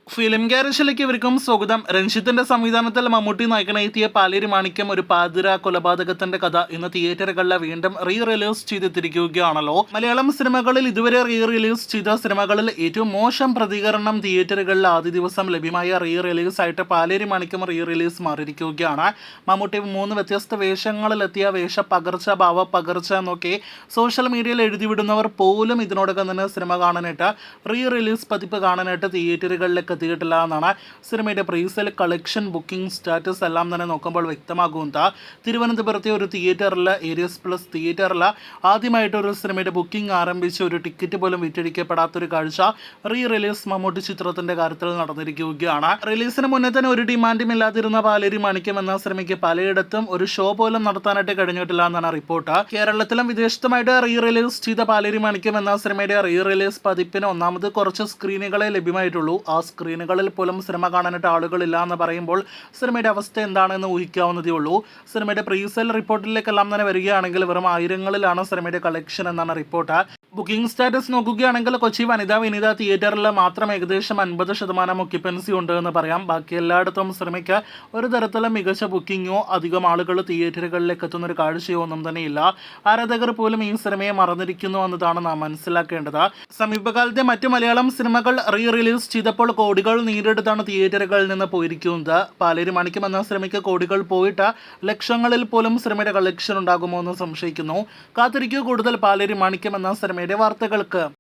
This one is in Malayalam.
ഫിലിം ഗാരേജിലേക്ക് ഇവർക്കും സ്വാഗതം. രഞ്ജിത്തിന്റെ സംവിധാനത്തിൽ മമ്മൂട്ടി നായകനെത്തിയ പാലേരി മാണിക്യം ഒരു പാതിര കൊലപാതകത്തിന്റെ കഥ ഇന്ന് തിയേറ്ററുകളിൽ വീണ്ടും റിലീസ് ചെയ്തെത്തിരിക്കുകയാണല്ലോ. മലയാളം സിനിമകളിൽ ഇതുവരെ റിലീസ് ചെയ്ത സിനിമകളിൽ ഏറ്റവും മോശം പ്രതികരണം തിയേറ്ററുകളിൽ ആദ്യ ദിവസം ലഭ്യമായ റിലീസ് ആയിട്ട് പാലേരി മാണിക്യം റിലീസ് മാറിയിരിക്കുകയാണ്. മമ്മൂട്ടി 3 വ്യത്യസ്ത വേഷങ്ങളിലെത്തിയ വേഷപ്പകർച്ച, ഭാവപ്പകർച്ച എന്നൊക്കെ സോഷ്യൽ മീഡിയയിൽ എഴുതിവിടുന്നവർ പോലും ഇതിനോടകം തന്നെ സിനിമ കാണാനായിട്ട് റിലീസ് പതിപ്പ് കാണാനായിട്ട് തിയേറ്ററുകളിലേക്ക് എത്തിയിട്ടില്ല എന്നാണ് സിനിമയുടെ പ്രീസെയിൽ കളക്ഷൻ ബുക്കിംഗ് സ്റ്റാറ്റസ് എല്ലാം തന്നെ നോക്കുമ്പോൾ വ്യക്തമാകുന്നത്. തിരുവനന്തപുരത്തെ ഒരു തിയേറ്ററിൽ, ഏരിയസ് പ്ലസ് തിയേറ്ററിൽ ആദ്യമായിട്ട് ഒരു സിനിമയുടെ ബുക്കിംഗ് ആരംഭിച്ച് ഒരു ടിക്കറ്റ് പോലും വിറ്റഴിക്കപ്പെടാത്തൊരു കാഴ്ച റിലീസ് മമ്മൂട്ടി ചിത്രത്തിന്റെ കാര്യത്തിൽ നടന്നിരിക്കുകയാണ്. റിലീസിന് മുന്നേ തന്നെ ഒരു ഡിമാൻഡും ഇല്ലാതിരുന്ന പാലേരി മാണിക്യം എന്ന സിനിമയ്ക്ക് പലയിടത്തും ഒരു ഷോ പോലും നടത്താനായിട്ട് കഴിഞ്ഞിട്ടില്ല എന്നാണ് റിപ്പോർട്ട്. കേരളത്തിലും വിദേശത്തുമായിട്ട് റിലീസ് ചെയ്ത പാലേരി മാണിക്യം എന്ന സിനിമയുടെ റിലീസ് പതിപ്പിന് ഒന്നാമത് കുറച്ച് സ്ക്രീനുകളെ ലഭ്യമായിട്ടുള്ളൂ. ആ സ്ക്രീനുകളിൽ പോലും സിനിമ കാണാനായിട്ട് ആളുകളില്ല എന്ന് പറയുമ്പോൾ സിനിമയുടെ അവസ്ഥ എന്താണെന്ന് ഊഹിക്കാവുന്നതേ ഉള്ളൂ. സിനിമയുടെ പ്രീസെയിൽ റിപ്പോർട്ടിലേക്കെല്ലാം തന്നെ വരികയാണെങ്കിൽ വെറും ആയിരങ്ങളിലാണ് സിനിമയുടെ കളക്ഷൻ എന്നാണ് റിപ്പോർട്ട്. ബുക്കിംഗ് സ്റ്റാറ്റസ് നോക്കുകയാണെങ്കിൽ കൊച്ചി വിനിത തിയേറ്ററിൽ മാത്രം ഏകദേശം 50% ഒക്യുപ്പൻസി ഉണ്ട് എന്ന് പറയാം. ബാക്കി എല്ലായിടത്തും സിനിമയ്ക്ക് ഒരു തരത്തിലും മികച്ച ബുക്കിങ്ങോ അധികം ആളുകൾ തിയേറ്ററുകളിലേക്ക് എത്തുന്ന ഒരു കാഴ്ചയോ ഒന്നും തന്നെയില്ല. ആരാധകർ പോലും ഈ സിനിമയെ മറന്നിരിക്കുന്നു എന്നതാണ് നാം മനസ്സിലാക്കേണ്ടത്. സമീപകാലത്തെ മറ്റു മലയാളം സിനിമകൾ റിലീസ് ചെയ്തപ്പോൾ കോടികൾ നേരിട്ടാണ് തിയേറ്ററുകളിൽ നിന്ന് പോയിരിക്കുന്നത്. പാലേരി മാണിക്യം എന്ന സിനിമയ്ക്ക് കോടികൾ പോയിട്ട് ലക്ഷങ്ങളിൽ പോലും സിനിമയുടെ കളക്ഷൻ ഉണ്ടാകുമോ എന്ന് സംശയിക്കുന്നു. കാത്തിരിക്കൂ കൂടുതൽ പാലേരി മാണിക്യം എന്ന സിനിമയുടെ വാർത്തകൾക്ക്.